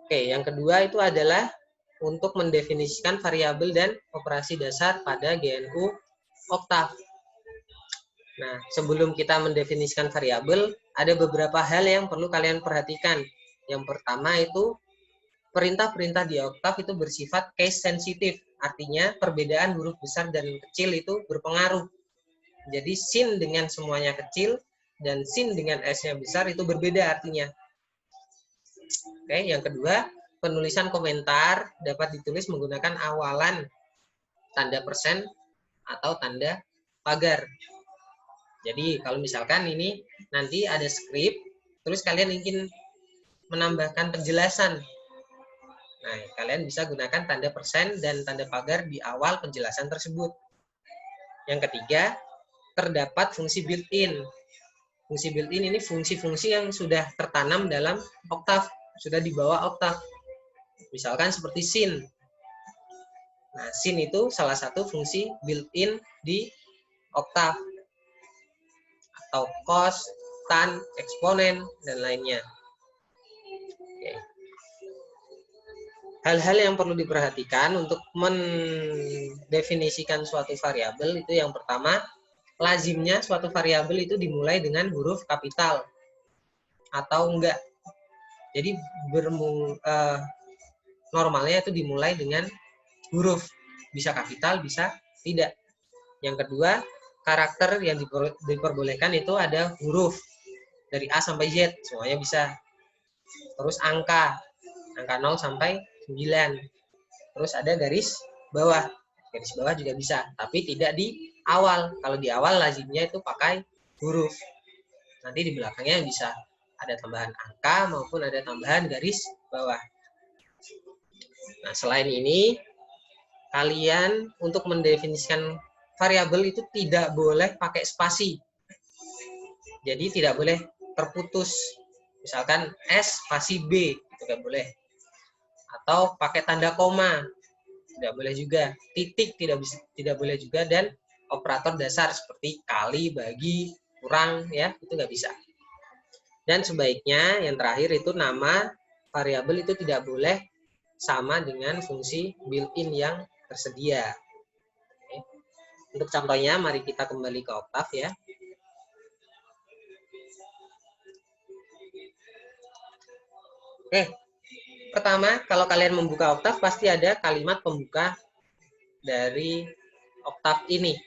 Oke, yang kedua itu adalah untuk mendefinisikan variabel dan operasi dasar pada GNU Oktav. Nah, sebelum kita mendefinisikan variabel, ada beberapa hal yang perlu kalian perhatikan. Yang pertama itu perintah-perintah di Oktav itu bersifat case sensitif, artinya perbedaan huruf besar dan kecil itu berpengaruh. Jadi sin dengan semuanya kecil dan sin dengan S-nya besar itu berbeda artinya. Oke, yang kedua, penulisan komentar dapat ditulis menggunakan awalan tanda persen atau tanda pagar. Jadi kalau misalkan ini nanti ada skrip, terus kalian ingin menambahkan penjelasan. Nah, kalian bisa gunakan tanda persen dan tanda pagar di awal penjelasan tersebut. Yang ketiga, terdapat fungsi built-in. Fungsi built-in ini fungsi-fungsi yang sudah tertanam dalam Oktav, sudah dibawa Oktav. Misalkan seperti sin. Nah, sin itu salah satu fungsi built-in di Oktav. Atau cos, tan, eksponen, dan lainnya. Oke. Hal-hal yang perlu diperhatikan untuk mendefinisikan suatu variabel itu yang pertama, lazimnya suatu variabel itu dimulai dengan huruf kapital atau enggak. Jadi normalnya itu dimulai dengan huruf, bisa kapital, bisa tidak. Yang kedua, karakter yang diperbolehkan itu ada huruf dari A sampai Z, semuanya bisa. Terus angka 0 sampai 9. Terus ada garis bawah juga bisa, tapi tidak di awal. Kalau di awal lazimnya itu pakai huruf. Nanti di belakangnya bisa ada tambahan angka maupun ada tambahan garis bawah. Nah, selain ini, kalian untuk mendefinisikan variabel itu tidak boleh pakai spasi. Jadi tidak boleh terputus. Misalkan S spasi B, itu tidak boleh. Atau pakai tanda koma, tidak boleh juga. Titik tidak boleh juga, dan operator dasar seperti kali, bagi, kurang, ya itu nggak bisa. Dan sebaiknya yang terakhir itu nama variabel itu tidak boleh sama dengan fungsi built-in yang tersedia. Oke. Untuk contohnya, mari kita kembali ke Oktav ya. Oke, pertama kalau kalian membuka Oktav pasti ada kalimat pembuka dari Oktav ini.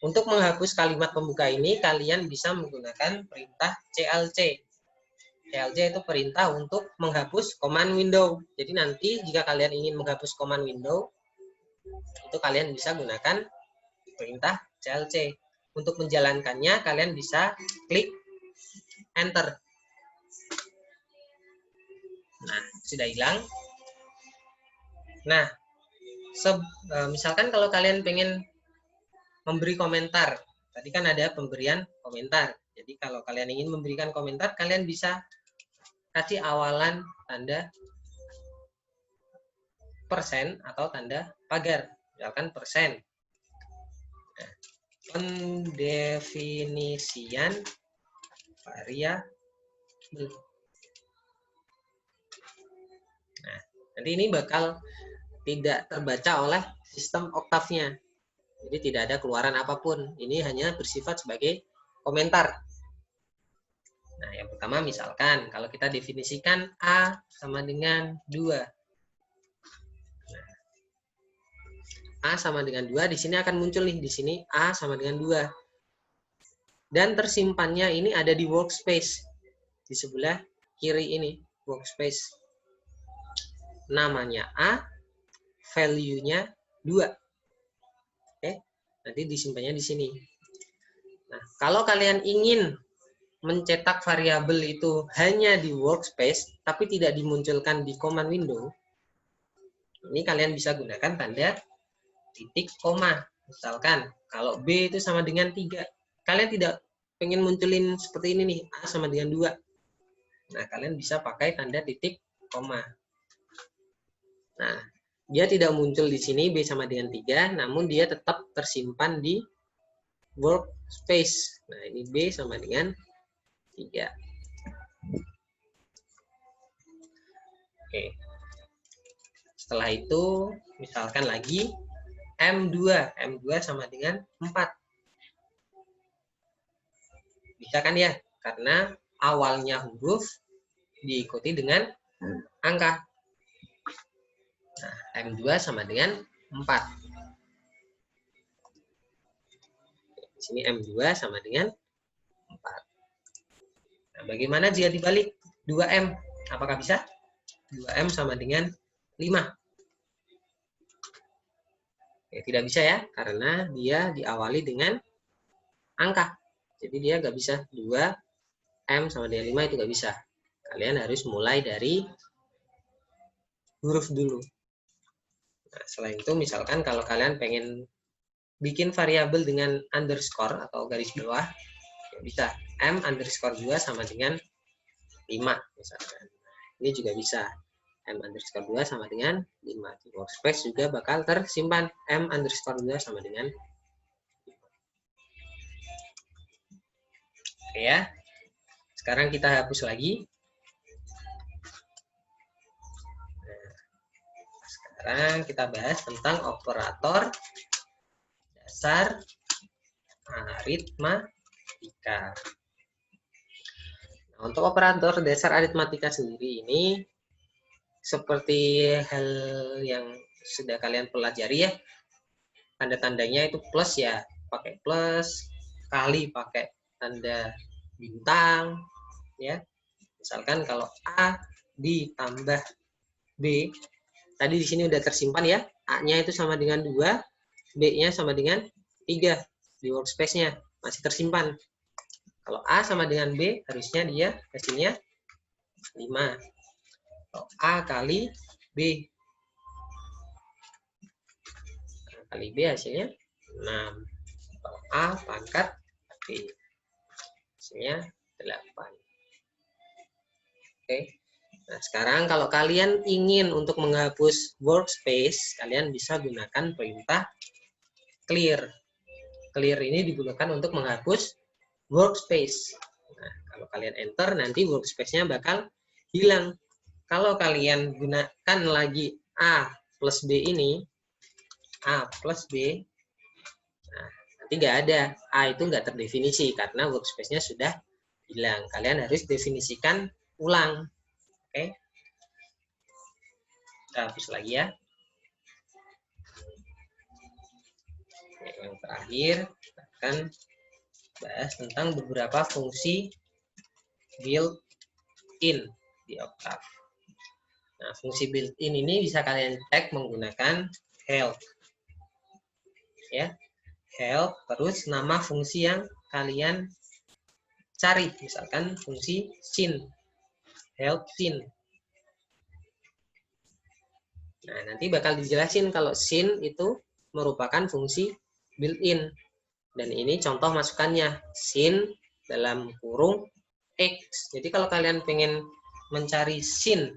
Untuk menghapus kalimat pembuka ini, kalian bisa menggunakan perintah CLC. CLC itu perintah untuk menghapus command window. Jadi nanti jika kalian ingin menghapus command window, itu kalian bisa gunakan perintah CLC. Untuk menjalankannya, kalian bisa klik enter. Nah, sudah hilang. Nah, misalkan kalau kalian pengen memberi komentar, tadi kan ada pemberian komentar. Jadi kalau kalian ingin memberikan komentar, kalian bisa kasih awalan tanda persen atau tanda pagar. Misalkan persen. Nah, pendefinisian variabel. Nah, nanti ini bakal tidak terbaca oleh sistem Oktav-nya. Jadi tidak ada keluaran apapun. Ini hanya bersifat sebagai komentar. Nah, yang pertama misalkan kalau kita definisikan A sama dengan 2. Nah, A sama dengan 2 di sini akan muncul nih, di sini A sama dengan 2. Dan tersimpannya ini ada di workspace. Di sebelah kiri ini workspace. Namanya A, value-nya 2. Oke, nanti disimpannya di sini. Nah, kalau kalian ingin mencetak variabel itu hanya di workspace, tapi tidak dimunculkan di command window, ini kalian bisa gunakan tanda titik koma. Misalkan, kalau B itu sama dengan 3, kalian tidak pengen munculin seperti ini nih, A sama dengan 2. Nah, kalian bisa pakai tanda titik koma. Nah, dia tidak muncul di sini B sama dengan 3, namun dia tetap tersimpan di workspace. Nah, ini B sama dengan 3. Oke. Setelah itu, misalkan lagi M2. M2 sama dengan 4. Bisa kan ya? Karena awalnya huruf diikuti dengan angka. Nah, M2 sama dengan 4. Di sini M2 sama dengan 4. Nah, bagaimana jika dibalik 2M? Apakah bisa? 2M sama dengan 5. Ya, tidak bisa ya, karena dia diawali dengan angka. Jadi dia nggak bisa 2M sama dengan 5, itu nggak bisa. Kalian harus mulai dari huruf dulu. Nah, selain itu, misalkan kalau kalian pengen bikin variabel dengan underscore atau garis bawah, ya bisa. M underscore 2 sama dengan 5, misalkan. Ini juga bisa. M underscore 2 sama dengan 5. Di workspace juga bakal tersimpan. M underscore 2 sama dengan 5. Oke ya. Sekarang kita hapus lagi. Nah, sekarang kita bahas tentang operator dasar aritmatika. Nah, untuk operator dasar aritmatika sendiri ini seperti hal yang sudah kalian pelajari ya, tanda-tandanya itu plus ya, pakai plus, kali pakai tanda bintang ya. Misalkan kalau A ditambah B, tadi di sini udah tersimpan ya, A-nya itu sama dengan 2, B-nya sama dengan 3 di workspace-nya, masih tersimpan. Kalau A sama dengan B, harusnya dia hasilnya 5. Kalau A kali B, kali B hasilnya 6. Kalau A pangkat B, hasilnya 8. Oke. Nah, sekarang kalau kalian ingin untuk menghapus workspace, kalian bisa gunakan perintah clear. Clear ini digunakan untuk menghapus workspace. Nah, kalau kalian enter, nanti workspace-nya bakal hilang. Kalau kalian gunakan lagi A plus B ini, A plus B, nah, nanti nggak ada. A itu nggak terdefinisi karena workspace-nya sudah hilang. Kalian harus definisikan ulang. Oke. Kita hapus lagi ya. Yang terakhir, kita akan bahas tentang beberapa fungsi built-in di Octave. Nah, fungsi built-in ini bisa kalian cek menggunakan help. Ya, help, terus nama fungsi yang kalian cari, misalkan fungsi sin, help sin. Nah, nanti bakal dijelasin kalau sin itu merupakan fungsi built-in. Dan ini contoh masukannya, sin dalam kurung X. Jadi kalau kalian pengen mencari sin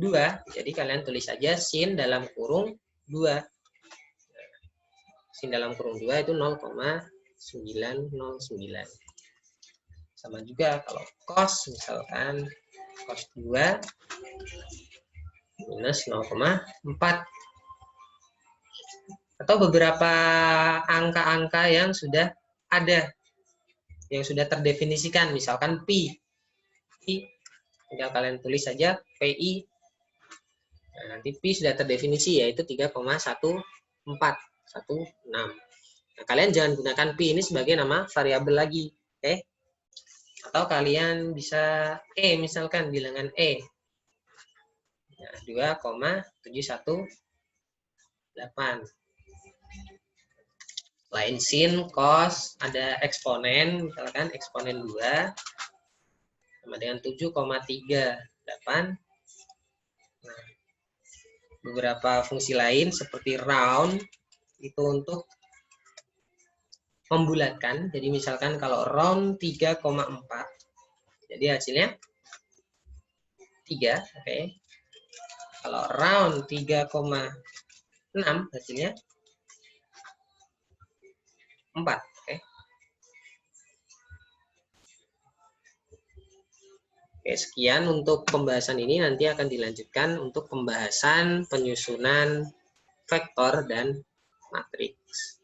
2, jadi kalian tulis saja sin dalam kurung 2. Sin dalam kurung 2 itu 0,909. Sama juga kalau cos, misalkan cos 2 minus 0,4. Atau beberapa angka-angka yang sudah ada, yang sudah terdefinisikan, misalkan pi. Tinggal kalian tulis saja PI. Nah, nanti pi sudah terdefinisi yaitu 3,1416. Nah, kalian jangan gunakan pi ini sebagai nama variabel lagi, oke? Atau kalian bisa misalkan bilangan Nah, 2,718. Lain sin, cos, ada eksponen, misalkan eksponen 2 sama dengan 7,38. Nah, beberapa fungsi lain seperti round itu untuk membulatkan. Jadi misalkan kalau round 3,4, jadi hasilnya 3, oke. Kalau round 3,6 hasilnya 4, oke. Oke, sekian untuk pembahasan ini. Nanti akan dilanjutkan untuk pembahasan penyusunan vektor dan matriks.